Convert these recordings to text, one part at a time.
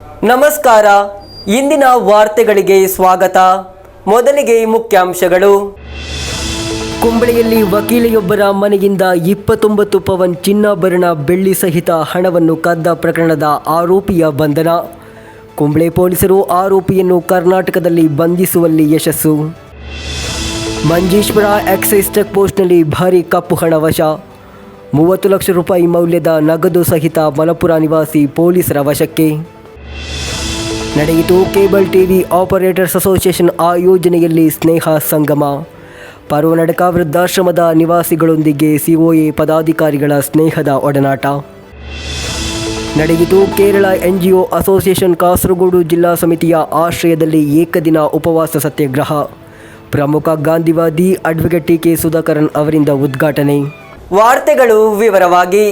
ನಮಸ್ಕಾರ. ಇಂದಿನ ವಾರ್ತೆಗಳಿಗೆ ಸ್ವಾಗತ. ಮೊದಲಿಗೆ ಮುಖ್ಯಾಂಶಗಳು. ಕುಂಬಳೆಯಲ್ಲಿ ವಕೀಲೆಯೊಬ್ಬರ ಮನೆಯಿಂದ 29 ಪವನ್ ಚಿನ್ನಾಭರಣ ಬೆಳ್ಳಿ ಸಹಿತ ಹಣವನ್ನು ಕದ್ದ ಪ್ರಕರಣದ ಆರೋಪಿಯ ಬಂಧನ. ಕುಂಬಳೆ ಪೊಲೀಸರು ಆರೋಪಿಯನ್ನು ಕರ್ನಾಟಕದಲ್ಲಿ ಬಂಧಿಸುವಲ್ಲಿ ಯಶಸ್ಸು. ಮಂಜೇಶ್ವರ ಎಕ್ಸೈಸ್ ಚೆಕ್ ಪೋಸ್ಟ್ನಲ್ಲಿ ಭಾರೀ ಕಪ್ಪು ಹಣ ವಶ. 30 ಲಕ್ಷ ರೂಪಾಯಿ ಮೌಲ್ಯದ ನಗದು ಸಹಿತ ಮಲಪುರ ನಿವಾಸಿ ಪೊಲೀಸರ ವಶಕ್ಕೆ. ನಡೆಯಿತು ಕೇಬಲ್ ಟಿವಿ ಆಪರೇಟರ್ಸ್ ಅಸೋಸಿಯೇಷನ್ ಆಯೋಜನೆಯಲ್ಲಿ ಸ್ನೇಹ ಸಂಗಮ. ಪರ್ವನಡಕ ವೃದ್ಧಾಶ್ರಮದ ನಿವಾಸಿಗಳೊಂದಿಗೆ ಸಿಒಎ ಪದಾಧಿಕಾರಿಗಳ ಸ್ನೇಹದ ಒಡನಾಟ. ನಡೆಯಿತು ಕೇರಳ NGO ಅಸೋಸಿಯೇಷನ್ ಕಾಸರಗೋಡು ಜಿಲ್ಲಾ ಸಮಿತಿಯ ಆಶ್ರಯದಲ್ಲಿ ಏಕದಿನ ಉಪವಾಸ ಸತ್ಯಾಗ್ರಹ. ಪ್ರಮುಖ ಗಾಂಧಿವಾದಿ ಅಡ್ವೊಕೇಟ್ TK ಸುಧಾಕರನ್ ಅವರಿಂದ ಉದ್ಘಾಟನೆ. ವಾರ್ತೆಗಳು ವಿವರವಾಗಿ.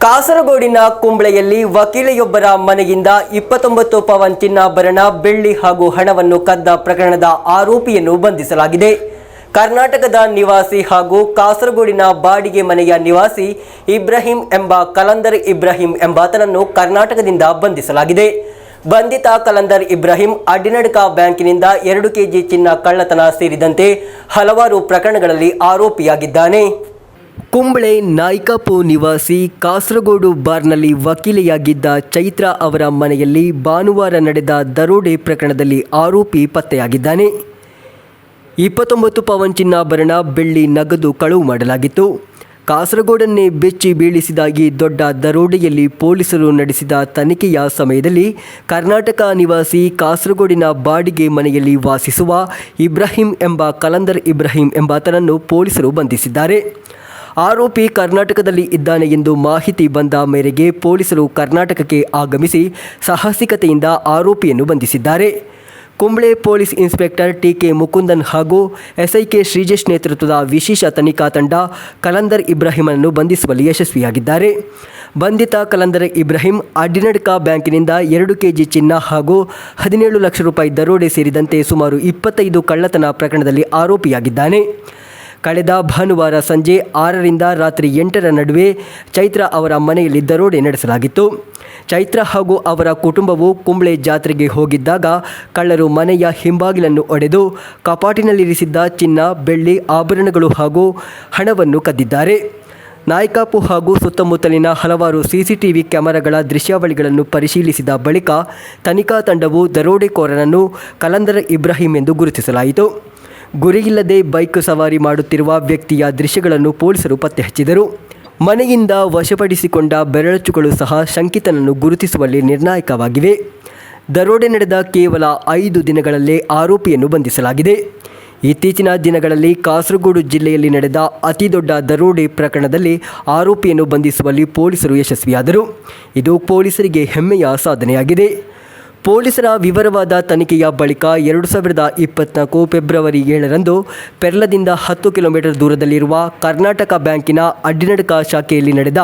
ಕಾಸರಗೋಡಿನ ಕುಂಬಳೆಯಲ್ಲಿ ವಕೀಲೆಯೊಬ್ಬರ ಮನೆಯಿಂದ 29 ಪವನ್ ಚಿನ್ನಾಭರಣ ಬೆಳ್ಳಿ ಹಾಗೂ ಹಣವನ್ನು ಕದ್ದ ಪ್ರಕರಣದ ಆರೋಪಿಯನ್ನು ಬಂಧಿಸಲಾಗಿದೆ. ಕರ್ನಾಟಕದ ನಿವಾಸಿ ಹಾಗೂ ಕಾಸರಗೋಡಿನ ಬಾಡಿಗೆ ಮನೆಯ ನಿವಾಸಿ ಇಬ್ರಾಹಿಂ ಎಂಬ ಕಲಂದರ್ ಇಬ್ರಾಹಿಂ ಎಂಬಾತನನ್ನು ಕರ್ನಾಟಕದಿಂದ ಬಂಧಿಸಲಾಗಿದೆ. ಬಂಧಿತ ಕಲಂದರ್ ಇಬ್ರಾಹಿಂ ಅಡ್ಡಿನಡ್ಕ ಬ್ಯಾಂಕಿನಿಂದ 2 kg ಚಿನ್ನ ಕಳ್ಳತನ ಸೇರಿದಂತೆ ಹಲವಾರು ಪ್ರಕರಣಗಳಲ್ಲಿ ಆರೋಪಿಯಾಗಿದ್ದಾನೆ. ಕುಂಬಳೆ ನಾಯ್ಕಾಪು ನಿವಾಸಿ ಕಾಸರಗೋಡು ಬಾರ್ನಲ್ಲಿ ವಕೀಲೆಯಾಗಿದ್ದ ಚೈತ್ರ ಅವರ ಮನೆಯಲ್ಲಿ ಭಾನುವಾರ ನಡೆದ ದರೋಡೆ ಪ್ರಕರಣದಲ್ಲಿ ಆರೋಪಿ ಪತ್ತೆಯಾಗಿದ್ದಾನೆ. 29 ಪವನ್ ಚಿನ್ನಾಭರಣ ಬೆಳ್ಳಿ ನಗದು ಕಳವು ಮಾಡಲಾಗಿತ್ತು. ಕಾಸರಗೋಡನ್ನೇ ಬೆಚ್ಚಿ ಬೀಳಿಸಿದ ಈ ದೊಡ್ಡ ದರೋಡೆಯಲ್ಲಿ ಪೊಲೀಸರು ನಡೆಸಿದ ತನಿಖೆಯ ಸಮಯದಲ್ಲಿ ಕರ್ನಾಟಕ ನಿವಾಸಿ ಕಾಸರಗೋಡಿನ ಬಾಡಿಗೆ ಮನೆಯಲ್ಲಿ ವಾಸಿಸುವ ಇಬ್ರಾಹಿಂ ಎಂಬ ಕಲಂದರ್ ಇಬ್ರಾಹಿಂ ಎಂಬಾತನನ್ನು ಪೊಲೀಸರು ಬಂಧಿಸಿದ್ದಾರೆ. ಆರೋಪಿ ಕರ್ನಾಟಕದಲ್ಲಿ ಇದ್ದಾನೆ ಎಂದು ಮಾಹಿತಿ ಬಂದ ಮೇರೆಗೆ ಪೊಲೀಸರು ಕರ್ನಾಟಕಕ್ಕೆ ಆಗಮಿಸಿ ಸಾಹಸಿಕತೆಯಿಂದ ಆರೋಪಿಯನ್ನು ಬಂಧಿಸಿದ್ದಾರೆ. Kumbla police inspector TK Mukundan ಹಾಗೂ SIK ಶ್ರೀಜೇಶ್ ನೇತೃತ್ವದ ವಿಶೇಷ ತನಿಖಾ ತಂಡ ಕಲಂದರ್ ಇಬ್ರಾಹಿಮನನ್ನು ಬಂಧಿಸುವಲ್ಲಿ ಯಶಸ್ವಿಯಾಗಿದ್ದಾರೆ. ಬಂಧಿತ ಕಲಂದರ್ ಇಬ್ರಾಹಿಂ ಅಡ್ಡಿನಡ್ಕ ಬ್ಯಾಂಕಿನಿಂದ 2 kg ಚಿನ್ನ ಹಾಗೂ 17 ಲಕ್ಷ ರೂಪಾಯಿ ದರೋಡೆ ಸೇರಿದಂತೆ ಸುಮಾರು 25 ಕಳ್ಳತನ ಪ್ರಕರಣದಲ್ಲಿ ಆರೋಪಿಯಾಗಿದ್ದಾನೆ. ಕಳೆದ ಭಾನುವಾರ ಸಂಜೆ 6ರಿಂದ ರಾತ್ರಿ 8ರ ನಡುವೆ ಚೈತ್ರ ಅವರ ಮನೆಯಲ್ಲಿ ದರೋಡೆ ನಡೆಸಲಾಗಿತ್ತು. ಚೈತ್ರ ಹಾಗೂ ಅವರ ಕುಟುಂಬವು ಕುಂಬಳೆ ಜಾತ್ರೆಗೆ ಹೋಗಿದ್ದಾಗ ಕಳ್ಳರು ಮನೆಯ ಹಿಂಬಾಗಿಲನ್ನು ಒಡೆದು ಕಪಾಟಿನಲ್ಲಿರಿಸಿದ್ದ ಚಿನ್ನ, ಬೆಳ್ಳಿ ಆಭರಣಗಳು ಹಾಗೂ ಹಣವನ್ನು ಕದ್ದಿದ್ದಾರೆ. ನಾಯ್ಕಾಪು ಹಾಗೂ ಸುತ್ತಮುತ್ತಲಿನ ಹಲವಾರು CCTV ಕ್ಯಾಮೆರಾಗಳ ದೃಶ್ಯಾವಳಿಗಳನ್ನು ಪರಿಶೀಲಿಸಿದ ಬಳಿಕ ತನಿಖಾ ತಂಡವು ದರೋಡೆಕೋರನನ್ನು ಕಲಂದರ್ ಇಬ್ರಾಹಿಂ ಎಂದು ಗುರುತಿಸಲಾಯಿತು. ಗುರಿಯಿಲ್ಲದೆ ಬೈಕ್ ಸವಾರಿ ಮಾಡುತ್ತಿರುವ ವ್ಯಕ್ತಿಯ ದೃಶ್ಯಗಳನ್ನು ಪೊಲೀಸರು ಪತ್ತೆ ಹಚ್ಚಿದರು. ಮನೆಯಿಂದ ವಶಪಡಿಸಿಕೊಂಡ ಬೆರಳಚ್ಚುಗಳು ಸಹ ಶಂಕಿತನನ್ನು ಗುರುತಿಸುವಲ್ಲಿ ನಿರ್ಣಾಯಕವಾಗಿವೆ. ದರೋಡೆ ನಡೆದ ಕೇವಲ 5 ದಿನಗಳಲ್ಲೇ ಆರೋಪಿಯನ್ನು ಬಂಧಿಸಲಾಗಿದೆ. ಇತ್ತೀಚಿನ ದಿನಗಳಲ್ಲಿ ಕಾಸರಗೋಡು ಜಿಲ್ಲೆಯಲ್ಲಿ ನಡೆದ ಅತಿದೊಡ್ಡ ದರೋಡೆ ಪ್ರಕರಣದಲ್ಲಿ ಆರೋಪಿಯನ್ನು ಬಂಧಿಸುವಲ್ಲಿ ಪೊಲೀಸರು ಯಶಸ್ವಿಯಾದರು. ಇದು ಪೊಲೀಸರಿಗೆ ಹೆಮ್ಮೆಯ ಸಾಧನೆಯಾಗಿದೆ. ಪೊಲೀಸರ ವಿವರವಾದ ತನಿಖೆಯ ಬಳಿಕ 2024 ಫೆಬ್ರವರಿ 7ರಂದು ಪೆರ್ಲದಿಂದ 10 ಕಿಲೋಮೀಟರ್ ದೂರದಲ್ಲಿರುವ ಕರ್ನಾಟಕ ಬ್ಯಾಂಕಿನ ಅಡ್ಡಿನಡ್ಕ ಶಾಖೆಯಲ್ಲಿ ನಡೆದ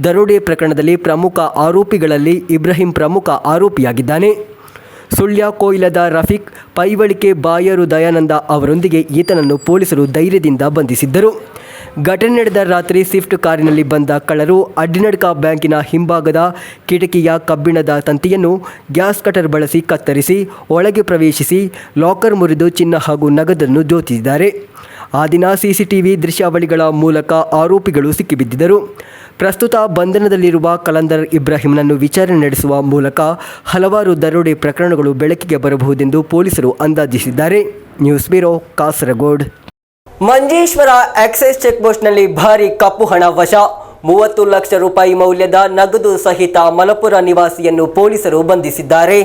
ದರೋಡೆ ಪ್ರಕರಣದಲ್ಲಿ ಪ್ರಮುಖ ಆರೋಪಿಗಳಲ್ಲಿ ಇಬ್ರಾಹಿಂ ಪ್ರಮುಖ ಆರೋಪಿಯಾಗಿದ್ದಾನೆ. ಸುಳ್ಯ ಕೊಯ್ಲದ ರಫೀಕ್, ಪೈವಳಿಕೆ ಬಾಯರು ದಯಾನಂದ ಅವರೊಂದಿಗೆ ಈತನನ್ನು ಪೊಲೀಸರು ಧೈರ್ಯದಿಂದ ಬಂಧಿಸಿದ್ದರು. ಘಟನೆ ನಡೆದ ರಾತ್ರಿ ಸ್ವಿಫ್ಟ್ ಕಾರಿನಲ್ಲಿ ಬಂದ ಕಳ್ಳರು ಅಡ್ಡಿನಡ್ಕ ಬ್ಯಾಂಕಿನ ಹಿಂಭಾಗದ ಕಿಟಕಿಯ ಕಬ್ಬಿಣದ ತಂತಿಯನ್ನು ಗ್ಯಾಸ್ ಕಟರ್ ಬಳಸಿ ಕತ್ತರಿಸಿ ಒಳಗೆ ಪ್ರವೇಶಿಸಿ ಲಾಕರ್ ಮುರಿದು ಚಿನ್ನ ಹಾಗೂ ನಗದನ್ನು ದೋಚಿದ್ದಾರೆ. ಆ ದಿನ CCTV ದೃಶ್ಯಾವಳಿಗಳ ಮೂಲಕ ಆರೋಪಿಗಳು ಸಿಕ್ಕಿಬಿದ್ದಿದ್ದರು. ಪ್ರಸ್ತುತ ಬಂಧನದಲ್ಲಿರುವ ಕಲಂದರ್ ಇಬ್ರಾಹಿಂನನ್ನು ವಿಚಾರಣೆ ನಡೆಸುವ ಮೂಲಕ ಹಲವಾರು ದರೋಡೆ ಪ್ರಕರಣಗಳು ಬೆಳಕಿಗೆ ಬರಬಹುದೆಂದು ಪೊಲೀಸರು ಅಂದಾಜಿಸಿದ್ದಾರೆ. News bureau, Kasaragod. Manjeshwar excise check ಪೋಸ್ಟ್ನಲ್ಲಿ ಭಾರೀ ಕಪ್ಪು ಹಣ ವಶ. 30 ಲಕ್ಷ ರೂಪಾಯಿ ಮೌಲ್ಯದ ನಗದು ಸಹಿತ ಮಲಪುರ ನಿವಾಸಿಯನ್ನು ಪೊಲೀಸರು ಬಂಧಿಸಿದ್ದಾರೆ.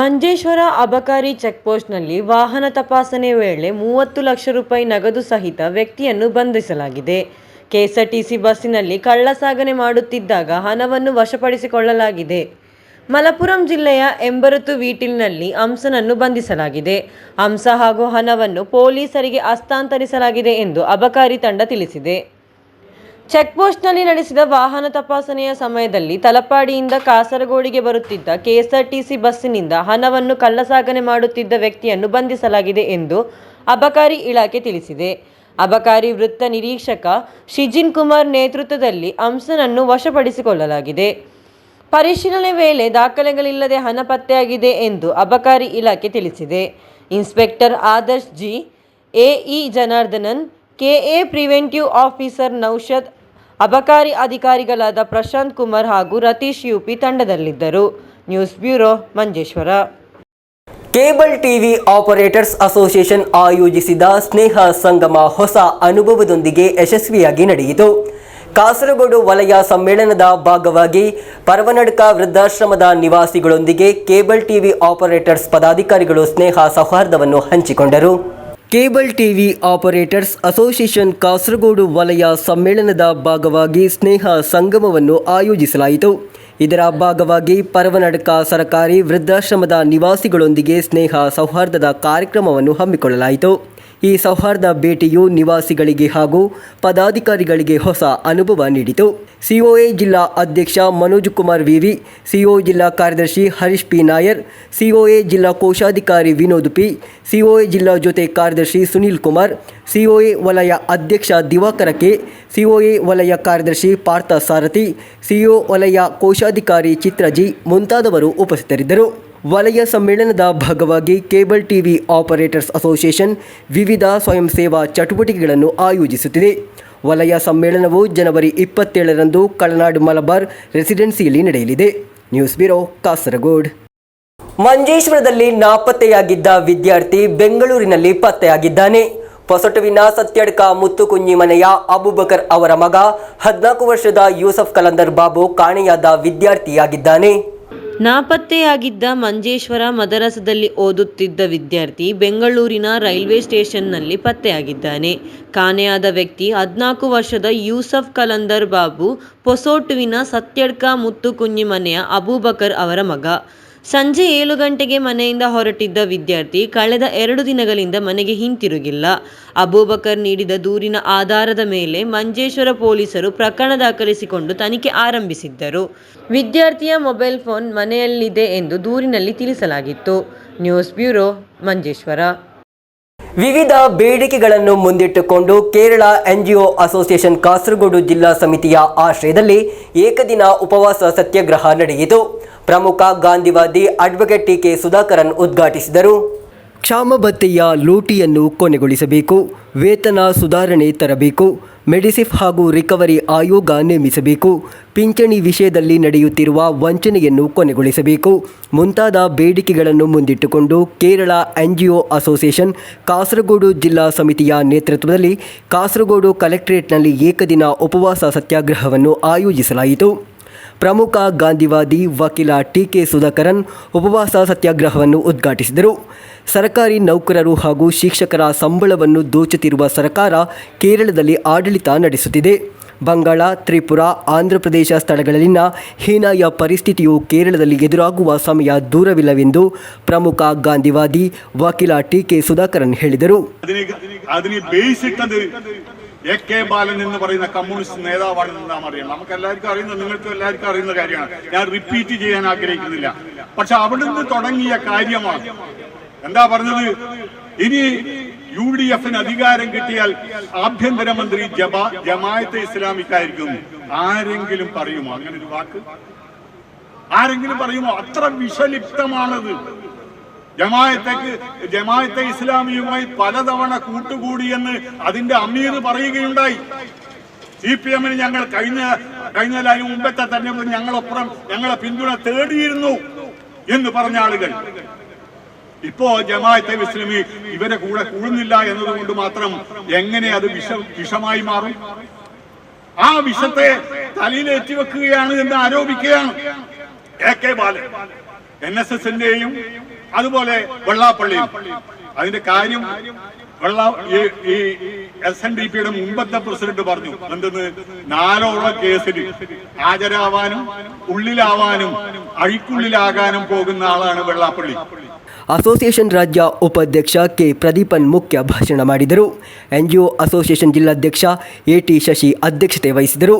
ಮಂಜೇಶ್ವರ ಅಬಕಾರಿ ಚೆಕ್ ಪೋಸ್ಟ್ನಲ್ಲಿ ವಾಹನ ತಪಾಸಣೆ ವೇಳೆ 30 ಲಕ್ಷ ರೂಪಾಯಿ ನಗದು ಸಹಿತ ವ್ಯಕ್ತಿಯನ್ನು ಬಂಧಿಸಲಾಗಿದೆ. KSRTC ಬಸ್ಸಿನಲ್ಲಿ ಕಳ್ಳಸಾಗಣೆ ಮಾಡುತ್ತಿದ್ದಾಗ ಹಣವನ್ನು ವಶಪಡಿಸಿಕೊಳ್ಳಲಾಗಿದೆ. ಮಲಪುರಂ ಜಿಲ್ಲೆಯ ಎಂಬರತು ವೀಟಿಲ್ನಲ್ಲಿ ಹಂಸನನ್ನು ಬಂಧಿಸಲಾಗಿದೆ. ಹಂಸ ಹಾಗೂ ಹಣವನ್ನು ಪೊಲೀಸರಿಗೆ ಹಸ್ತಾಂತರಿಸಲಾಗಿದೆ ಎಂದು ಅಬಕಾರಿ ತಂಡ ತಿಳಿಸಿದೆ. ಚೆಕ್ಪೋಸ್ಟ್ನಲ್ಲಿ ನಡೆಸಿದ ವಾಹನ ತಪಾಸಣೆಯ ಸಮಯದಲ್ಲಿ ತಲಪಾಡಿಯಿಂದ ಕಾಸರಗೋಡಿಗೆ ಬರುತ್ತಿದ್ದ KSRTC ಬಸ್ಸಿನಿಂದ ಹಣವನ್ನು ಕಳ್ಳಸಾಗಣೆ ಮಾಡುತ್ತಿದ್ದ ವ್ಯಕ್ತಿಯನ್ನು ಬಂಧಿಸಲಾಗಿದೆ ಎಂದು ಅಬಕಾರಿ ಇಲಾಖೆ ತಿಳಿಸಿದೆ. ಅಬಕಾರಿ ವೃತ್ತ ನಿರೀಕ್ಷಕ ಶಿಜಿನ್ ಕುಮಾರ್ ನೇತೃತ್ವದಲ್ಲಿ ಹಂಸನನ್ನು ವಶಪಡಿಸಿಕೊಳ್ಳಲಾಗಿದೆ. ಪರಿಶೀಲನೆ ವೇಳೆ ದಾಖಲೆಗಳಿಲ್ಲದೆ ಹಣ ಪತ್ತೆಯಾಗಿದೆ ಎಂದು ಅಬಕಾರಿ ಇಲಾಖೆ ತಿಳಿಸಿದೆ. Inspector Adarsh G, AE Janardhanan, KA preventive officer Noushad, ಅಬಕಾರಿ ಅಧಿಕಾರಿಗಳಾದ ಪ್ರಶಾಂತ್ ಕುಮಾರ್ ಹಾಗೂ ರತೀಶ್ ಯುಪಿ ತಂಡದಲ್ಲಿದ್ದರು. News bureau, Manjeshwar. Cable TV operators association ಆಯೋಜಿಸಿದ ಸ್ನೇಹ ಸಂಗಮ ಹೊಸ ಅನುಭವದೊಂದಿಗೆ ಯಶಸ್ವಿಯಾಗಿ ನಡೆಯಿತು. ಕಾಸರಗೋಡು ವಲಯ ಸಮ್ಮೇಳನದ ಭಾಗವಾಗಿ ಪರವನಡ್ಕ ವೃದ್ಧಾಶ್ರಮದ ನಿವಾಸಿಗಳೊಂದಿಗೆ ಕೇಬಲ್ ಟಿವಿ ಆಪರೇಟರ್ಸ್ ಪದಾಧಿಕಾರಿಗಳು ಸ್ನೇಹ ಸೌಹಾರ್ದವನ್ನು ಹಂಚಿಕೊಂಡರು. Cable TV operators association Kasaragod ವಲಯ ಸಮ್ಮೇಳನದ ಭಾಗವಾಗಿ ಸ್ನೇಹ ಸಂಗಮವನ್ನು ಆಯೋಜಿಸಲಾಯಿತು. ಇದರ ಭಾಗವಾಗಿ ಪರವನಡ್ಕ ಸರ್ಕಾರಿ ವೃದ್ಧಾಶ್ರಮದ ನಿವಾಸಿಗಳೊಂದಿಗೆ ಸ್ನೇಹ ಸೌಹಾರ್ದದ ಕಾರ್ಯಕ್ರಮವನ್ನು ಹಮ್ಮಿಕೊಳ್ಳಲಾಯಿತು. ಈ ಸೌಹಾರ್ದ ಭೇಟಿಯು ನಿವಾಸಿಗಳಿಗೆ ಹಾಗೂ ಪದಾಧಿಕಾರಿಗಳಿಗೆ ಹೊಸ ಅನುಭವ ನೀಡಿತು. ಸಿಒಎ ಜಿಲ್ಲಾ ಅಧ್ಯಕ್ಷ ಮನೋಜ್ ಕುಮಾರ್ ವಿವಿ, ಸಿಒ ಜಿಲ್ಲಾ ಕಾರ್ಯದರ್ಶಿ ಹರೀಶ್ ಪಿ ನಾಯರ್, ಸಿಒಎ ಜಿಲ್ಲಾ ಕೋಶಾಧಿಕಾರಿ ವಿನೋದ್ ಪಿ, ಸಿಒಎ ಜಿಲ್ಲಾ ಜೊತೆ ಕಾರ್ಯದರ್ಶಿ ಸುನೀಲ್ ಕುಮಾರ್, ಸಿಒಎ ವಲಯ ಅಧ್ಯಕ್ಷ ದಿವಾಕರ ಕೆ, ಸಿಒಎ ವಲಯ ಕಾರ್ಯದರ್ಶಿ ಪಾರ್ಥ ಸಾರಥಿ, ಸಿಒ ವಲಯ ಕೋಶಾಧಿಕಾರಿ ಚಿತ್ರಜಿ ಮುಂತಾದವರು ಉಪಸ್ಥಿತರಿದ್ದರು. ವಲಯ ಸಮ್ಮೇಳನದ ಭಾಗವಾಗಿ ಕೇಬಲ್ ಟಿವಿ ಆಪರೇಟರ್ಸ್ ಅಸೋಸಿಯೇಷನ್ ವಿವಿಧ ಸ್ವಯಂ ಸೇವಾ ಚಟುವಟಿಕೆಗಳನ್ನು ಆಯೋಜಿಸುತ್ತಿದೆ. ವಲಯ ಸಮ್ಮೇಳನವು ಜನವರಿ 27ರಂದು ಕಳನಾಡು ಮಲಬಾರ್ ರೆಸಿಡೆನ್ಸಿಯಲ್ಲಿ ನಡೆಯಲಿದೆ. News bureau, Kasaragod. ಮಂಜೇಶ್ವರದಲ್ಲಿ ನಾಪತ್ತೆಯಾಗಿದ್ದ ವಿದ್ಯಾರ್ಥಿ ಬೆಂಗಳೂರಿನಲ್ಲಿ ಪತ್ತೆಯಾಗಿದ್ದಾನೆ. ಪೊಸಟುವಿನ ಸತ್ಯಡ್ಕ ಮುತ್ತುಕುಂಜಿ ಮನೆಯ ಅಬೂಬಕರ್ ಅವರ ಮಗ 14 ವರ್ಷದ ಯೂಸಫ್ ಕಲಂದರ್ ಬಾಬು ಕಾಣೆಯಾದ ವಿದ್ಯಾರ್ಥಿಯಾಗಿದ್ದಾನೆ. ನಾಪತ್ತೆಯಾಗಿದ್ದ ಮಂಜೇಶ್ವರ ಮದರಸದಲ್ಲಿ ಓದುತ್ತಿದ್ದ ವಿದ್ಯಾರ್ಥಿ ಬೆಂಗಳೂರಿನ ರೈಲ್ವೆ ಸ್ಟೇಷನ್ನಲ್ಲಿ ಪತ್ತೆಯಾಗಿದ್ದಾನೆ. ಕಾಣೆಯಾದ ವ್ಯಕ್ತಿ 14 ವರ್ಷದ ಯೂಸಫ್ ಕಲಂದರ್ ಬಾಬು, ಪೊಸೋಟುವಿನ ಸತ್ಯಡ್ಕ ಮುತ್ತುಕುಂಜಿ ಮನೆಯ ಅಬೂಬಕರ್ ಅವರ ಮಗ. ಸಂಜೆ 7 ಗಂಟೆಗೆ ಮನೆಯಿಂದ ಹೊರಟಿದ್ದ ವಿದ್ಯಾರ್ಥಿ ಕಳೆದ 2 ದಿನಗಳಿಂದ ಮನೆಗೆ ಹಿಂತಿರುಗಿಲ್ಲ. ಅಬೂಬಕರ್ ನೀಡಿದ ದೂರಿನ ಆಧಾರದ ಮೇಲೆ ಮಂಜೇಶ್ವರ ಪೊಲೀಸರು ಪ್ರಕರಣ ದಾಖಲಿಸಿಕೊಂಡು ತನಿಖೆ ಆರಂಭಿಸಿದ್ದರು. ವಿದ್ಯಾರ್ಥಿಯ ಮೊಬೈಲ್ ಫೋನ್ ಮನೆಯಲ್ಲಿದೆ ಎಂದು ದೂರಿನಲ್ಲಿ ತಿಳಿಸಲಾಗಿತ್ತು. News bureau, Manjeshwar. ವಿವಿಧ ಬೇಡಿಕೆಗಳನ್ನು ಮುಂದಿಟ್ಟುಕೊಂಡು ಕೇರಳ ಎನ್ಜಿಒ ಅಸೋಸಿಯೇಷನ್ ಕಾಸರಗೋಡು ಜಿಲ್ಲಾ ಸಮಿತಿಯ ಆಶ್ರಯದಲ್ಲಿ ಏಕದಿನ ಉಪವಾಸ ಸತ್ಯಾಗ್ರಹ ನಡೆಯಿತು. ಪ್ರಮುಖ ಗಾಂಧಿವಾದಿ ಅಡ್ವೊಕೇಟ್ ಟಿ.ಕೆ. ಸುಧಾಕರನ್ ಉದ್ಘಾಟಿಸಿದರು. ಕ್ಷಾಮ ಭತ್ಯೆಯ ಲೂಟಿಯನ್ನು ಕೊನೆಗೊಳಿಸಬೇಕು, ವೇತನ ಸುಧಾರಣೆ ತರಬೇಕು, ಮೆಡಿಸಿಫ್ ಹಾಗೂ ರಿಕವರಿ ಆಯೋಗ ನೇಮಿಸಬೇಕು, ಪಿಂಚಣಿ ವಿಷಯದಲ್ಲಿ ನಡೆಯುತ್ತಿರುವ ವಂಚನೆಯನ್ನು ಕೊನೆಗೊಳಿಸಬೇಕು ಮುಂತಾದ ಬೇಡಿಕೆಗಳನ್ನು ಮುಂದಿಟ್ಟುಕೊಂಡು ಕೇರಳ ಎನ್ಜಿಒ ಅಸೋಸಿಯೇಷನ್ ಕಾಸರಗೋಡು ಜಿಲ್ಲಾ ಸಮಿತಿಯ ನೇತೃತ್ವದಲ್ಲಿ ಕಾಸರಗೋಡು ಕಲೆಕ್ಟರೇಟ್ನಲ್ಲಿ ಏಕದಿನ ಉಪವಾಸ ಸತ್ಯಾಗ್ರಹವನ್ನು ಆಯೋಜಿಸಲಾಯಿತು. ಪ್ರಮುಖ ಗಾಂಧಿವಾದಿ ವಕೀಲ ಟಿ.ಕೆ. ಸುಧಾಕರನ್ ಉಪವಾಸ ಸತ್ಯಾಗ್ರಹವನ್ನು ಉದ್ಘಾಟಿಸಿದರು. ಸರ್ಕಾರಿ ನೌಕರರು ಹಾಗೂ ಶಿಕ್ಷಕರ ಸಂಬಳವನ್ನು ದೋಚುತ್ತಿರುವ ಸರ್ಕಾರ ಕೇರಳದಲ್ಲಿ ಆಡಳಿತ ನಡೆಸುತ್ತಿದೆ. ಬಂಗಾಳ, ತ್ರಿಪುರಾ, ಆಂಧ್ರಪ್ರದೇಶ ಸ್ಥಳಗಳಲ್ಲಿನ ಹೀನಾಯ ಪರಿಸ್ಥಿತಿಯು ಕೇರಳದಲ್ಲಿ ಎದುರಾಗುವ ಸಮಯ ದೂರವಿಲ್ಲವೆಂದು ಪ್ರಮುಖ ಗಾಂಧಿವಾದಿ ವಕೀಲ ಟಿ.ಕೆ. ಸುಧಾಕರನ್ ಹೇಳಿದರು. എ.കെ. ബാലൻ എന്ന് പറയുന്ന കമ്മ്യൂണിസ്റ്റ് നേതാവാണെന്ന് നാം അറിയാം. നമുക്ക് എല്ലാവർക്കും അറിയുന്ന, നിങ്ങൾക്കും എല്ലാവർക്കും അറിയുന്ന കാര്യമാണ്. ഞാൻ റിപ്പീറ്റ് ചെയ്യാൻ ആഗ്രഹിക്കുന്നില്ല. പക്ഷെ അവിടുന്ന് തുടങ്ങിയ കാര്യമാണ്. എന്താ പറഞ്ഞത്? ഇനി UDF-ന് അധികാരം കിട്ടിയാൽ ആഭ്യന്തരമന്ത്രി ജമാഅത്തെ ഇസ്ലാമിക്കായിരിക്കും. ആരെങ്കിലും പറയുമോ അങ്ങനെ ഒരു വാക്ക്? ആരെങ്കിലും പറയുമോ? അത്ര വിഷലിപ്തമാണത്. ജമാഅത്തെ ഇസ്ലാമിയുമായി പലതവണ കൂട്ടുകൂടിയെന്ന് അതിന്റെ അമീർ പറയുകയുണ്ടായി. CPM-ന് ഞങ്ങൾ കഴിഞ്ഞ മുമ്പത്തെ തെരഞ്ഞെടുപ്പിൽ ഞങ്ങളെ പിന്തുണ തേടിയിരുന്നു എന്ന് പറഞ്ഞ ആളുകൾ ഇപ്പോ ജമാഅത്തെ ഇസ്ലാമി ഇവരെ കൂടെ കൂടുന്നില്ല എന്നതുകൊണ്ട് മാത്രം എങ്ങനെ അത് വിഷമായി മാറും? ആ വിഷത്തെ തലയിലേറ്റി വെക്കുകയാണ് എന്ന് ആരോപിക്കുകയാണ് എ.കെ. ബാലൻ. NSS-ന്റെയും അതുപോലെ വെള്ളാപ്പള്ളിയും. അതിന്റെ കാര്യം ഈ SNDP-യുടെ മുമ്പത്തെ പ്രസിഡന്റ് പറഞ്ഞു, എന്തെന്ന്, 4ഓളം കേസിൽ ഹാജരാവാനും ഉള്ളിലാവാനും അഴിക്കുള്ളിലാകാനും പോകുന്ന ആളാണ് വെള്ളാപ്പള്ളി. ಅಸೋಸಿಯೇಷನ್ ರಾಜ್ಯ ಉಪಾಧ್ಯಕ್ಷ ಕೆ. ಪ್ರದೀಪನ್ ಮುಖ್ಯ ಭಾಷಣ ಮಾಡಿದರು. ಎನ್ಜಿಒ ಅಸೋಸಿಯೇಷನ್ ಜಿಲ್ಲಾಧ್ಯಕ್ಷ ಎ.ಟಿ. ಶಶಿ ಅಧ್ಯಕ್ಷತೆ ವಹಿಸಿದರು.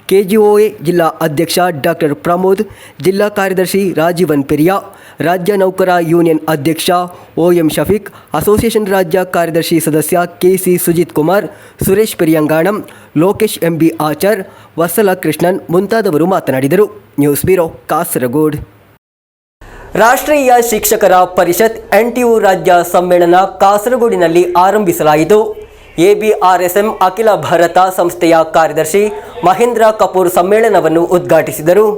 KGOA ಜಿಲ್ಲಾ ಅಧ್ಯಕ್ಷ ಡಾಕ್ಟರ್ ಪ್ರಮೋದ್, ಜಿಲ್ಲಾ ಕಾರ್ಯದರ್ಶಿ ರಾಜೀವನ್ ಪೆರಿಯಾ, ರಾಜ್ಯ ನೌಕರ ಯೂನಿಯನ್ ಅಧ್ಯಕ್ಷ OM ಶಫೀಕ್, ಅಸೋಸಿಯೇಷನ್ ರಾಜ್ಯ ಕಾರ್ಯದರ್ಶಿ ಸದಸ್ಯ KC ಸುಜಿತ್ ಕುಮಾರ್, ಸುರೇಶ್ ಪೆರಿಯಂಗಾಣಂ, ಲೋಕೇಶ್ MB ಆಚಾರ್, ವತ್ಸಲ ಕೃಷ್ಣನ್ ಮುಂತಾದವರು ಮಾತನಾಡಿದರು. News bureau Kasaragod. ರಾಷ್ಟ್ರೀಯ ಶಿಕ್ಷಕರ ಪರಿಷತ್ NTU ರಾಜ್ಯ ಸಮ್ಮೇಳನ ಕಾಸರಗೋಡಿನಲ್ಲಿ ಆರಂಭಿಸಲಾಯಿತು. ABRSM ಅಖಿಲ ಭಾರತ ಸಂಸ್ಥೆಯ ಕಾರ್ಯದರ್ಶಿ ಮಹೇಂದ್ರ ಕಪೂರ್ ಸಮ್ಮೇಳನವನ್ನು ಉದ್ಘಾಟಿಸಿದರು.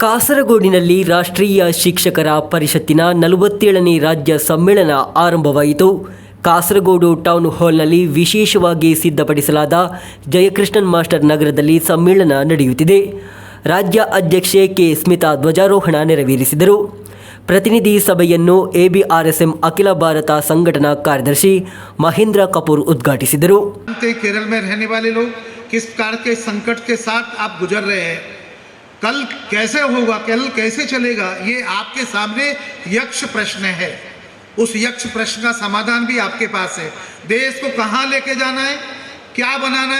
ಕಾಸರಗೋಡಿನಲ್ಲಿ ರಾಷ್ಟ್ರೀಯ ಶಿಕ್ಷಕರ ಪರಿಷತ್ತಿನ 47ನೇ ರಾಜ್ಯ ಸಮ್ಮೇಳನ ಆರಂಭವಾಯಿತು. ಕಾಸರಗೋಡು ಟೌನ್ ಹಾಲ್ನಲ್ಲಿ ವಿಶೇಷವಾಗಿ ಸಿದ್ಧಪಡಿಸಲಾದ ಜಯಕೃಷ್ಣನ್ ಮಾಸ್ಟರ್ ನಗರದಲ್ಲಿ ಸಮ್ಮೇಳನ ನಡೆಯುತ್ತಿದೆ. ರಾಜ್ಯ ಅಧ್ಯಕ್ಷೆ ಕೆ. ಸ್ಮಿತಾ ಧ್ವಜಾರೋಹಣ ನೆರವೇರಿಸಿದರು. ಪ್ರತಿನಿಧಿ ಸಭೆಯನ್ನು ABRSM ಅಖಿಲ ಭಾರತ ಸಂಘಟನಾ ಕಾರ್ಯದರ್ಶಿ ಮಹೇಂದ್ರ ಕಪೂರ್ ಉದ್ಘಾಟಿಸಿದರು. केरल में रहने वाले लोग किस प्रकार के संकट के साथ आप गुजर रहे हैं, कल कैसे होगा, कल कैसे चलेगा, ये आपके सामने यक्ष प्रश्न है. उस यक्ष प्रश्न का समाधान भी आपके पास है. देश को कहाँ लेके जाना है, क्या बनाना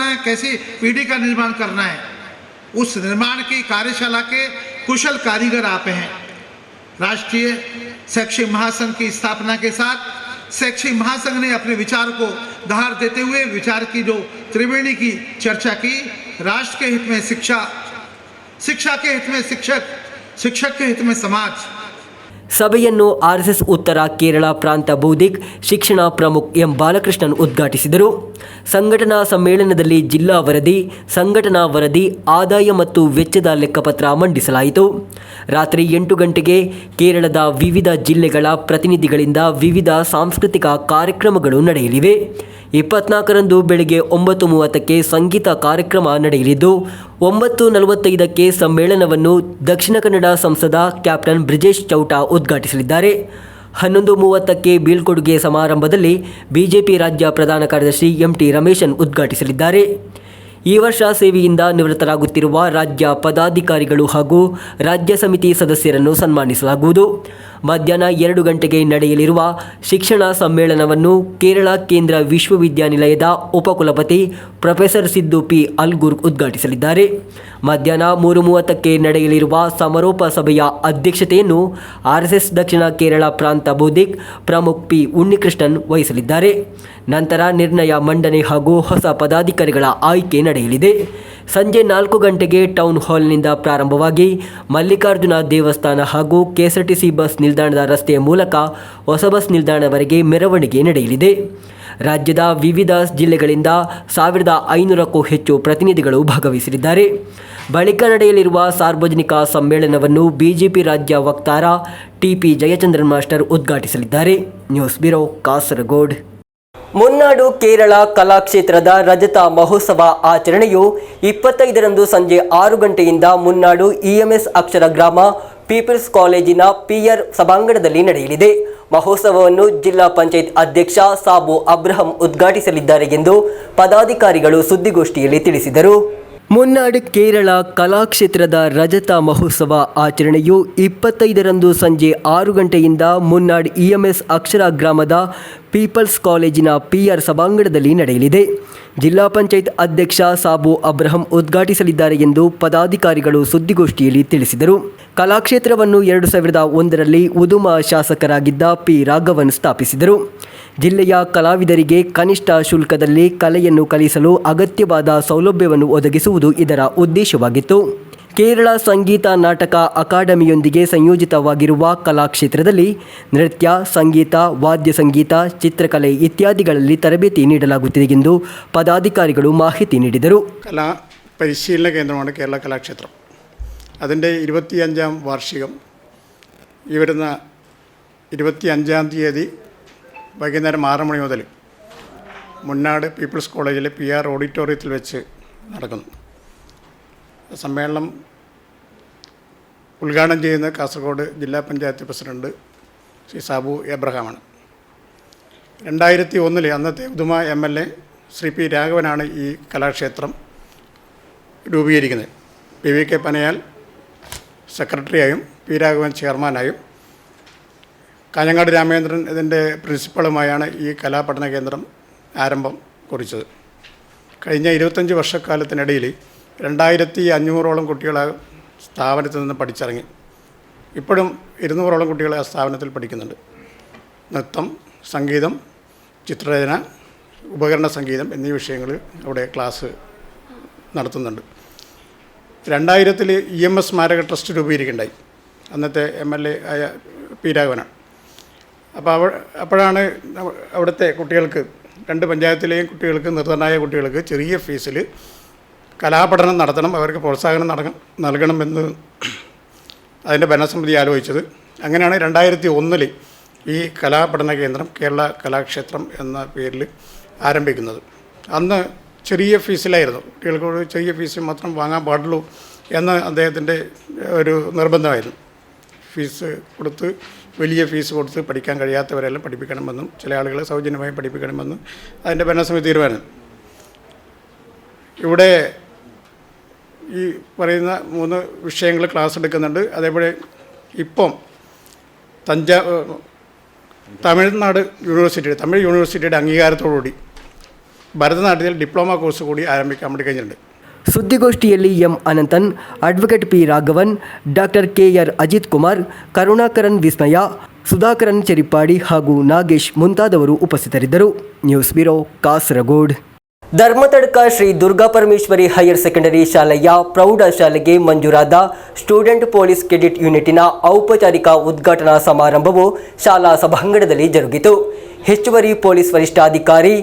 है, कैसी पीढ़ी का निर्माण करना है, उस निर्माण की कार्यशाला के कुशल कारीगर आप हैं. राष्ट्रीय शैक्षिक महासंघ की स्थापना के साथ शैक्षिक महासंघ ने अपने विचार को धार देते हुए विचार की जो त्रिवेणी की चर्चा की, राष्ट्र के हित में शिक्षा, शिक्षा के हित में शिक्षक, शिक्षक के हित में समाज. ಸಭೆಯನ್ನು RSS ಉತ್ತರ ಕೇರಳ ಪ್ರಾಂತ ಬೌದ್ಧಿಕ್ ಶಿಕ್ಷಣ ಪ್ರಮುಖ್ ಎಂ ಬಾಲಕೃಷ್ಣನ್ ಉದ್ಘಾಟಿಸಿದರು. ಸಂಘಟನಾ ಸಮ್ಮೇಳನದಲ್ಲಿ ಜಿಲ್ಲಾ ವರದಿ, ಸಂಘಟನಾ ವರದಿ, ಆದಾಯ ಮತ್ತು ವೆಚ್ಚದ ಲೆಕ್ಕಪತ್ರ ಮಂಡಿಸಲಾಯಿತು. ರಾತ್ರಿ 8 ಗಂಟೆಗೆ ಕೇರಳದ ವಿವಿಧ ಜಿಲ್ಲೆಗಳ ಪ್ರತಿನಿಧಿಗಳಿಂದ ವಿವಿಧ ಸಾಂಸ್ಕೃತಿಕ ಕಾರ್ಯಕ್ರಮಗಳು ನಡೆಯಲಿವೆ. 24ರಂದು ಬೆಳಗ್ಗೆ 9:30ಕ್ಕೆ ಸಂಗೀತ ಕಾರ್ಯಕ್ರಮ ನಡೆಯಲಿದ್ದು 9:45ಕ್ಕೆ ಸಮ್ಮೇಳನವನ್ನು ದಕ್ಷಿಣ ಕನ್ನಡ ಸಂಸದ ಕ್ಯಾಪ್ಟನ್ ಬ್ರಿಜೇಶ್ ಚೌಟ ಉದ್ಘಾಟಿಸಲಿದ್ದಾರೆ. 11:30ಕ್ಕೆ ಬೀಳ್ಕೊಡುಗೆ ಸಮಾರಂಭದಲ್ಲಿ ಬಿಜೆಪಿ ರಾಜ್ಯ ಪ್ರಧಾನ ಕಾರ್ಯದರ್ಶಿ MT ರಮೇಶನ್ ಉದ್ಘಾಟಿಸಲಿದ್ದಾರೆ. ಈ ವರ್ಷ ಸೇವೆಯಿಂದ ನಿವೃತ್ತರಾಗುತ್ತಿರುವ ರಾಜ್ಯ ಪದಾಧಿಕಾರಿಗಳು ಹಾಗೂ ರಾಜ್ಯ ಸಮಿತಿ ಸದಸ್ಯರನ್ನು ಸನ್ಮಾನಿಸಲಾಗುವುದು. ಮಧ್ಯಾಹ್ನ 2 ಗಂಟೆಗೆ ನಡೆಯಲಿರುವ ಶಿಕ್ಷಣ ಸಮ್ಮೇಳನವನ್ನು ಕೇರಳ ಕೇಂದ್ರ ವಿಶ್ವವಿದ್ಯಾನಿಲಯದ ಉಪಕುಲಪತಿ ಪ್ರೊಫೆಸರ್ ಸಿದ್ದು P. ಅಲ್ಗುರ್ ಉದ್ಘಾಟಿಸಲಿದ್ದಾರೆ. ಮಧ್ಯಾಹ್ನ 3:30ಕ್ಕೆ ನಡೆಯಲಿರುವ ಸಮಾರೋಪ ಸಭೆಯ ಅಧ್ಯಕ್ಷತೆಯನ್ನು RSS ದಕ್ಷಿಣ ಕೇರಳ ಪ್ರಾಂತ ಬೌದ್ಧಿಕ್ ಪ್ರಮುಖ್ P. ಉನ್ನಿಕೃಷ್ಣನ್ ವಹಿಸಲಿದ್ದಾರೆ. ನಂತರ ನಿರ್ಣಯ ಮಂಡನೆ ಹಾಗೂ ಹೊಸ ಪದಾಧಿಕಾರಿಗಳ ಆಯ್ಕೆ ನಡೆಯಲಿದೆ. ಸಂಜೆ 4 ಗಂಟೆಗೆ ಟೌನ್ ಹಾಲ್ನಿಂದ ಪ್ರಾರಂಭವಾಗಿ ಮಲ್ಲಿಕಾರ್ಜುನ ದೇವಸ್ಥಾನ ಹಾಗೂ KSRTC ಬಸ್ ನಿಲ್ದಾಣದ ರಸ್ತೆಯ ಮೂಲಕ ಹೊಸ ಬಸ್ ನಿಲ್ದಾಣವರೆಗೆ ಮೆರವಣಿಗೆ ನಡೆಯಲಿದೆ. ರಾಜ್ಯದ ವಿವಿಧ ಜಿಲ್ಲೆಗಳಿಂದ 1500ಕ್ಕೂ ಹೆಚ್ಚು ಪ್ರತಿನಿಧಿಗಳು ಭಾಗವಹಿಸಲಿದ್ದಾರೆ. ಬಳಿಕ ನಡೆಯಲಿರುವ ಸಾರ್ವಜನಿಕ ಸಮ್ಮೇಳನವನ್ನು ಬಿಜೆಪಿ ರಾಜ್ಯ ವಕ್ತಾರ TP ಜಯಚಂದ್ರನ್ ಮಾಸ್ಟರ್ ಉದ್ಘಾಟಿಸಲಿದ್ದಾರೆ. News bureau Kasaragod. ಮುನ್ನಾಡು ಕೇರಳ ಕಲಾಕ್ಷೇತ್ರದ ರಜತ ಮಹೋತ್ಸವ ಆಚರಣೆಯು 25ರಂದು ಸಂಜೆ 6 ಗಂಟೆಯಿಂದ ಮುನ್ನಾಡು EMS ಅಕ್ಷರ ಗ್ರಾಮ ಪೀಪಲ್ಸ್ ಕಾಲೇಜಿನ PR ಸಭಾಂಗಣದಲ್ಲಿ ನಡೆಯಲಿದೆ. ಮಹೋತ್ಸವವನ್ನು ಜಿಲ್ಲಾ ಪಂಚಾಯತ್ ಅಧ್ಯಕ್ಷ ಸಾಬು ಅಬ್ರಹಂ ಉದ್ಘಾಟಿಸಲಿದ್ದಾರೆ ಎಂದು ಪದಾಧಿಕಾರಿಗಳು ಸುದ್ದಿಗೋಷ್ಠಿಯಲ್ಲಿ ತಿಳಿಸಿದರು. ಮುನ್ನಾಡು ಕೇರಳ ಕಲಾಕ್ಷೇತ್ರದ ರಜತ ಮಹೋತ್ಸವ ಆಚರಣೆಯು 25ರಂದು ಸಂಜೆ 6 ಗಂಟೆಯಿಂದ ಮುನ್ನಾಡು EMS ಅಕ್ಷರ ಗ್ರಾಮದ ಪೀಪಲ್ಸ್ ಕಾಲೇಜಿನ PR ಸಭಾಂಗಣದಲ್ಲಿ ನಡೆಯಲಿದೆ. ಜಿಲ್ಲಾ ಪಂಚಾಯತ್ ಅಧ್ಯಕ್ಷ ಸಾಬು ಅಬ್ರಹಂ ಉದ್ಘಾಟಿಸಲಿದ್ದಾರೆ ಎಂದು ಪದಾಧಿಕಾರಿಗಳು ಸುದ್ದಿಗೋಷ್ಠಿಯಲ್ಲಿ ತಿಳಿಸಿದರು. ಕಲಾಕ್ಷೇತ್ರವನ್ನು 2001ರಲ್ಲಿ ಉದುಮ ಶಾಸಕರಾಗಿದ್ದ P. ರಾಘವನ್ ಸ್ಥಾಪಿಸಿದರು. ಜಿಲ್ಲೆಯ ಕಲಾವಿದರಿಗೆ ಕನಿಷ್ಠ ಶುಲ್ಕದಲ್ಲಿ ಕಲೆಯನ್ನು ಕಲಿಸಲು ಅಗತ್ಯವಾದ ಸೌಲಭ್ಯವನ್ನು ಒದಗಿಸುವುದು ಇದರ ಉದ್ದೇಶವಾಗಿತ್ತು. ಕೇರಳ ಸಂಗೀತ ನಾಟಕ ಅಕಾಡೆಮಿಯೊಂದಿಗೆ ಸಂಯೋಜಿತವಾಗಿರುವ ಕಲಾಕ್ಷೇತ್ರದಲ್ಲಿ ನೃತ್ಯ, ಸಂಗೀತ, ವಾದ್ಯ ಸಂಗೀತ, ಚಿತ್ರಕಲೆ ಇತ್ಯಾದಿಗಳಲ್ಲಿ ತರಬೇತಿ ನೀಡಲಾಗುತ್ತಿದೆ ಎಂದು പദാധികാരികളും മാഹിതി നീടിದರು. കലാ പരിശീലന കേന്ദ്രമാണ് കേരള കലാക്ഷേത്രം. അതിൻ്റെ 25ാം വാർഷികം ഈ വരുന്ന 25ാം തീയതി വൈകുന്നേരം 6 മണി മുതൽ മുന്നാട് പീപ്പിൾസ് കോളേജിലെ PR ഓഡിറ്റോറിയത്തിൽ വെച്ച് നടക്കുന്നു. സമ്മേളനം ഉദ്ഘാടനം ചെയ്യുന്ന കാസർഗോഡ് ജില്ലാ പഞ്ചായത്ത് പ്രസിഡന്റ് ശ്രീ സാബു എബ്രഹാമാണ്. 2001 അന്നത്തെ ഉദുമ MLA ശ്രീ P. രാഘവനാണ് ഈ കലാക്ഷേത്രം രൂപീകരിക്കുന്നത്. PVK Panayal സെക്രട്ടറിയായും P. രാഘവൻ ചെയർമാനായും കാഞ്ഞങ്ങാട് രാമേന്ദ്രൻ ഇതിൻ്റെ പ്രിൻസിപ്പളുമായാണ് ഈ കലാപഠന കേന്ദ്രം ആരംഭം കുറിച്ചത്. കഴിഞ്ഞ 25 വർഷക്കാലത്തിനിടയിൽ 2500ഓളം കുട്ടികളെ സ്ഥാപനത്തിൽ നിന്ന് പഠിച്ചിറങ്ങി. ഇപ്പോഴും 200ഓളം കുട്ടികൾ ആ സ്ഥാപനത്തിൽ പഠിക്കുന്നുണ്ട്. നൃത്തം, സംഗീതം, ചിത്രരചന, ഉപകരണ സംഗീതം എന്നീ വിഷയങ്ങൾ അവിടെ ക്ലാസ് നടത്തുന്നുണ്ട്. 2000 EMS സ്മാരക ട്രസ്റ്റ് രൂപീകരിക്കുകയുണ്ടായി. അന്നത്തെ MLA ആയ പി രാഘവനാണ്. അപ്പോഴാണ് അവിടുത്തെ കുട്ടികൾക്ക്, 2 പഞ്ചായത്തിലെയും കുട്ടികൾക്ക്, നിർധനായ കുട്ടികൾക്ക് ചെറിയ ഫീസിൽ കലാപഠനം നടത്തണം, അവർക്ക് പ്രോത്സാഹനം നൽകണമെന്ന് അതിൻ്റെ ഭരണസമിതി ആലോചിച്ചത്. അങ്ങനെയാണ് 2001 ഈ കലാപഠന കേന്ദ്രം കേരള കലാക്ഷേത്രം എന്ന പേരിൽ ആരംഭിക്കുന്നത്. അന്ന് ചെറിയ ഫീസിലായിരുന്നു, കുട്ടികൾക്ക് ചെറിയ ഫീസ് മാത്രം വാങ്ങാൻ പാടുള്ളൂ എന്ന് അദ്ദേഹത്തിൻ്റെ ഒരു നിർബന്ധമായിരുന്നു. ഫീസ് കൊടുത്ത്, വലിയ ഫീസ് കൊടുത്ത് പഠിക്കാൻ കഴിയാത്തവരെല്ലാം പഠിപ്പിക്കണമെന്നും ചില ആളുകളെ സൗജന്യമായി പഠിപ്പിക്കണമെന്നും അതിൻ്റെ ഭരണസമിതി തീരുമാനം. ഇവിടെ ഈ പറയുന്ന 3 വിഷയങ്ങൾ ക്ലാസ് എടുക്കുന്നുണ്ട്. അതേപോലെ ഇപ്പം തമിഴ് യൂണിവേഴ്സിറ്റിയുടെ അംഗീകാരത്തോടുകൂടി ഭരതനാട്യത്തിൽ ഡിപ്ലോമ കോഴ്സ് കൂടി ആരംഭിക്കാൻ വേണ്ടി കഴിഞ്ഞിട്ടുണ്ട്. ಸುದ್ದಿಗೋಷ್ಠಿಯಲ್ಲಿ M Ananthan, advocate P Raghavan, doctor KR Ajith Kumar, Karunakaran Vismaya, Sudhakaran Cherippadi ಹಾಗೂ ನಾಗೇಶ್ ಮುಂತಾದವರು ಉಪಸ್ಥಿತರಿದ್ದರು. News bureau, Kasaragod. Dharmathadka Shri Durgaparameshwari higher secondary ಶಾಲೆಯ ಪ್ರೌಢಶಾಲೆಗೆ ಮಂಜೂರಾದ ಸ್ಟೂಡೆಂಟ್ ಪೊಲೀಸ್ ಕೆಡೆಟ್ ಯೂನಿಟಿನ ಔಪಚಾರಿಕ ಉದ್ಘಾಟನಾ ಸಮಾರಂಭವು ಶಾಲಾ ಸಭಾಂಗಣದಲ್ಲಿ ಜರುಗಿತು. ಹೆಚ್ಚುವರಿ ಪೊಲೀಸ್ ವರಿಷ್ಠಾಧಿಕಾರಿ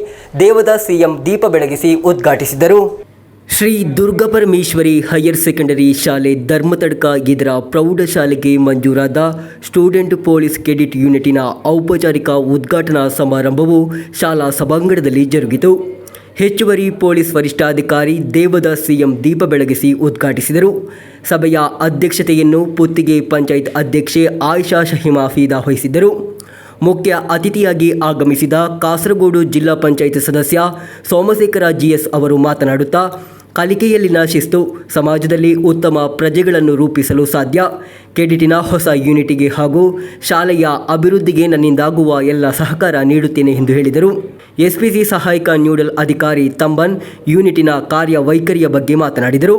ದೇವದಾಸ್ ಸಿಎಂ ದೀಪ ಬೆಳಗಿಸಿ ಉದ್ಘಾಟಿಸಿದರು. ಶ್ರೀ ದುರ್ಗಾಪರಮೇಶ್ವರಿ ಹೈಯರ್ ಸೆಕೆಂಡರಿ ಶಾಲೆ ಧರ್ಮತಡ್ಕ ಇದರ ಪ್ರೌಢಶಾಲೆಗೆ ಮಂಜೂರಾದ ಸ್ಟೂಡೆಂಟ್ ಪೊಲೀಸ್ ಕೆಡೆಟ್ ಯೂನಿಟಿನ ಔಪಚಾರಿಕ ಉದ್ಘಾಟನಾ ಸಮಾರಂಭವು ಶಾಲಾ ಸಭಾಂಗಣದಲ್ಲಿ ಜರುಗಿತು. ಹೆಚ್ಚುವರಿ ಪೊಲೀಸ್ ವರಿಷ್ಠಾಧಿಕಾರಿ ದೇವದಾಸ್ ಸಿಎಂ ದೀಪ ಬೆಳಗಿಸಿ ಉದ್ಘಾಟಿಸಿದರು. ಸಭೆಯ ಅಧ್ಯಕ್ಷತೆಯನ್ನು ಪುತ್ತಿಗೆ ಪಂಚಾಯತ್ ಅಧ್ಯಕ್ಷೆ ಆಯಿಷಾ ಶಹಿಮಾಫೀದಾ ವಹಿಸಿದ್ದರು. ಮುಖ್ಯ ಅತಿಥಿಯಾಗಿ ಆಗಮಿಸಿದ ಕಾಸರಗೋಡು ಜಿಲ್ಲಾ ಪಂಚಾಯತ್ ಸದಸ್ಯ ಸೋಮಶೇಖರ GS ಅವರು ಮಾತನಾಡುತ್ತಾ, ಕಲಿಕೆಯಲ್ಲಿನ ಶಿಸ್ತು ಸಮಾಜದಲ್ಲಿ ಉತ್ತಮ ಪ್ರಜೆಗಳನ್ನು ರೂಪಿಸಲು ಸಾಧ್ಯ. ಕೆಡೆಟಿನ ಹೊಸ ಯೂನಿಟಿಗೆ ಹಾಗೂ ಶಾಲೆಯ ಅಭಿವೃದ್ಧಿಗೆ ನನ್ನಿಂದಾಗುವ ಎಲ್ಲ ಸಹಕಾರ ನೀಡುತ್ತೇನೆ ಎಂದು ಹೇಳಿದರು. SPC ಸಹಾಯಕ ನ್ಯೂಡಲ್ ಅಧಿಕಾರಿ ತಂಬನ್ ಯೂನಿಟಿನ ಕಾರ್ಯವೈಖರಿಯ ಬಗ್ಗೆ ಮಾತನಾಡಿದರು.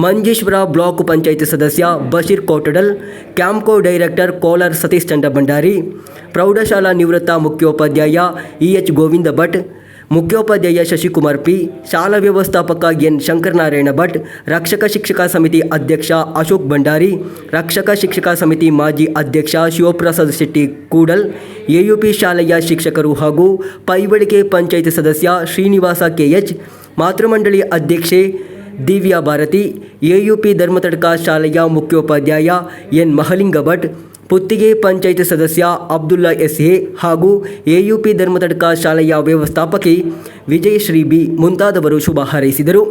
ಮಂಜೇಶ್ವರ ಬ್ಲಾಕ್ ಪಂಚಾಯತ್ ಸದಸ್ಯ ಬಶೀರ್ ಕೋಟಡಲ್, ಕ್ಯಾಂಪ್ಕೋ ಡೈರೆಕ್ಟರ್ ಕೋಲಾರ್ ಸತೀಶ್ ಚಂದ್ರ ಭಂಡಾರಿ, ಪ್ರೌಢಶಾಲಾ ನಿವೃತ್ತ ಮುಖ್ಯೋಪಾಧ್ಯಾಯ EH ಗೋವಿಂದ ಭಟ್, ಮುಖ್ಯೋಪಾಧ್ಯಾಯ ಶಶಿಕುಮಾರ್ P, ಶಾಲಾ ವ್ಯವಸ್ಥಾಪಕ N ಶಂಕರನಾರಾಯಣ ಭಟ್, ರಕ್ಷಕ ಶಿಕ್ಷಕ ಸಮಿತಿ ಅಧ್ಯಕ್ಷ ಅಶೋಕ್ ಭಂಡಾರಿ, ರಕ್ಷಕ ಶಿಕ್ಷಕ ಸಮಿತಿ ಮಾಜಿ ಅಧ್ಯಕ್ಷ ಶಿವಪ್ರಸಾದ್ ಶೆಟ್ಟಿ ಕೂಡಲ್, AUP ಶಾಲೆಯ ಶಿಕ್ಷಕರು ಹಾಗೂ ಪೈವಳಿಕೆ ಪಂಚಾಯತ್ ಸದಸ್ಯ ಶ್ರೀನಿವಾಸ KH, ಮಾತೃಮಂಡಳಿ ಅಧ್ಯಕ್ಷೆ ದಿವ್ಯಾ ಭಾರತಿ, AUP ಧರ್ಮತಡ್ಕ ಶಾಲೆಯ ಮುಖ್ಯೋಪಾಧ್ಯಾಯ N ಮಹಲಿಂಗ ಭಟ್, ಪುತ್ತಿಗೆ ಪಂಚಾಯತ್ ಸದಸ್ಯ ಅಬ್ದುಲ್ಲಾ SA ಹಾಗೂ AUP ಧರ್ಮತಡ್ಕ ಶಾಲೆಯ ವ್ಯವಸ್ಥಾಪಕಿ ವಿಜಯಶ್ರೀ B ಮುಂತಾದವರು ಶುಭ ಹಾರೈಸಿದರು.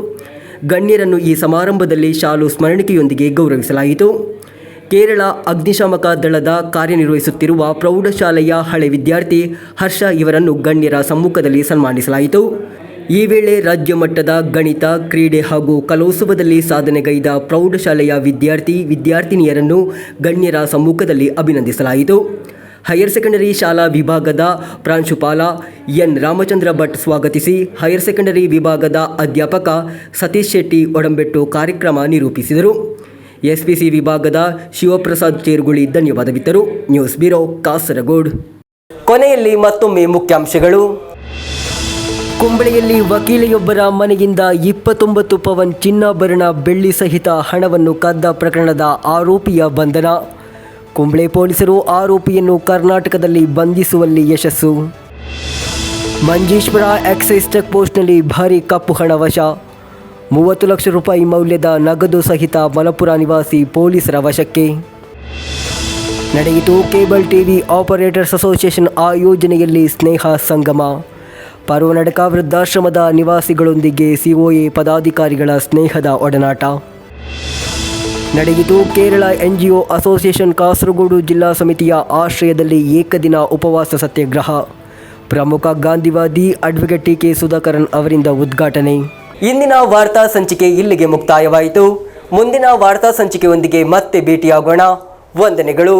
ಗಣ್ಯರನ್ನು ಈ ಸಮಾರಂಭದಲ್ಲಿ ಶಾಲು ಸ್ಮರಣಿಕೆಯೊಂದಿಗೆ ಗೌರವಿಸಲಾಯಿತು. ಕೇರಳ ಅಗ್ನಿಶಾಮಕ ದಳದ ಕಾರ್ಯನಿರ್ವಹಿಸುತ್ತಿರುವ ಪ್ರೌಢಶಾಲೆಯ ಹಳೆ ವಿದ್ಯಾರ್ಥಿ ಹರ್ಷ ಇವರನ್ನು ಗಣ್ಯರ ಸಮ್ಮುಖದಲ್ಲಿ ಸನ್ಮಾನಿಸಲಾಯಿತು. ಈ ವೇಳೆ ರಾಜ್ಯ ಮಟ್ಟದ ಗಣಿತ, ಕ್ರೀಡೆ ಹಾಗೂ ಕಲೋತ್ಸವದಲ್ಲಿ ಸಾಧನೆಗೈದ ಪ್ರೌಢಶಾಲೆಯ ವಿದ್ಯಾರ್ಥಿನಿಯರನ್ನು ಗಣ್ಯರ ಸಮ್ಮುಖದಲ್ಲಿ ಅಭಿನಂದಿಸಲಾಯಿತು. ಹೈಯರ್ ಸೆಕೆಂಡರಿ ಶಾಲಾ ವಿಭಾಗದ ಪ್ರಾಂಶುಪಾಲ N ರಾಮಚಂದ್ರ ಭಟ್ ಸ್ವಾಗತಿಸಿ, ಹೈಯರ್ ಸೆಕೆಂಡರಿ ವಿಭಾಗದ ಅಧ್ಯಾಪಕ ಸತೀಶ್ ಶೆಟ್ಟಿ ಒಡಂಬೆಟ್ಟು ಕಾರ್ಯಕ್ರಮ ನಿರೂಪಿಸಿದರು. SPC ವಿಭಾಗದ ಶಿವಪ್ರಸಾದ್ ಚೇರ್ಗುಳಿ ಧನ್ಯವಾದವಿತ್ತರು. News bureau, Kasaragod. ಕೊನೆಯಲ್ಲಿ ಮತ್ತೊಮ್ಮೆ ಮುಖ್ಯಾಂಶಗಳು. ಕುಂಬಳೆಯಲ್ಲಿ ವಕೀಲೆಯೊಬ್ಬರ ಮನೆಯಿಂದ 29 ಪವನ್ ಚಿನ್ನಾಭರಣ, ಬೆಳ್ಳಿ ಸಹಿತ ಹಣವನ್ನು ಕದ್ದ ಪ್ರಕರಣದ ಆರೋಪಿಯ ಬಂಧನ. ಕುಂಬಳೆ ಪೊಲೀಸರು ಆರೋಪಿಯನ್ನು ಕರ್ನಾಟಕದಲ್ಲಿ ಬಂಧಿಸುವಲ್ಲಿ ಯಶಸ್ಸು. ಮಂಜೇಶ್ವರ ಎಕ್ಸೈಸ್ ಚೆಕ್ ಪೋಸ್ಟ್ನಲ್ಲಿ ಭಾರೀ ಕಪ್ಪು ಹಣ ವಶ. 30 ಲಕ್ಷ ರೂಪಾಯಿ ಮೌಲ್ಯದ ನಗದು ಸಹಿತ ಮಲಪುರ ನಿವಾಸಿ ಪೊಲೀಸರ ವಶಕ್ಕೆ. ನಡೆಯಿತು ಕೇಬಲ್ ಟಿವಿ ಆಪರೇಟರ್ಸ್ ಅಸೋಸಿಯೇಷನ್ ಆಯೋಜನೆಯಲ್ಲಿ ಸ್ನೇಹ ಸಂಗಮ. ಪರ್ವನಡಕ ವೃದ್ಧಾಶ್ರಮದ ನಿವಾಸಿಗಳೊಂದಿಗೆ COA ಪದಾಧಿಕಾರಿಗಳ ಸ್ನೇಹದ ಒಡನಾಟ. ನಡೆಯಿತು ಕೇರಳ NGO ಅಸೋಸಿಯೇಷನ್ ಕಾಸರಗೋಡು ಜಿಲ್ಲಾ ಸಮಿತಿಯ ಆಶ್ರಯದಲ್ಲಿ ಏಕದಿನ ಉಪವಾಸ ಸತ್ಯಾಗ್ರಹ. ಪ್ರಮುಖ ಗಾಂಧಿವಾದಿ ಅಡ್ವೊಕೇಟ್ TK ಸುಧಾಕರನ್ ಅವರಿಂದ ಉದ್ಘಾಟನೆ. ಇಂದಿನ ವಾರ್ತಾ ಸಂಚಿಕೆ ಇಲ್ಲಿಗೆ ಮುಕ್ತಾಯವಾಯಿತು. ಮುಂದಿನ ವಾರ್ತಾ ಸಂಚಿಕೆಯೊಂದಿಗೆ ಮತ್ತೆ ಭೇಟಿಯಾಗೋಣ. ವಂದನೆಗಳು.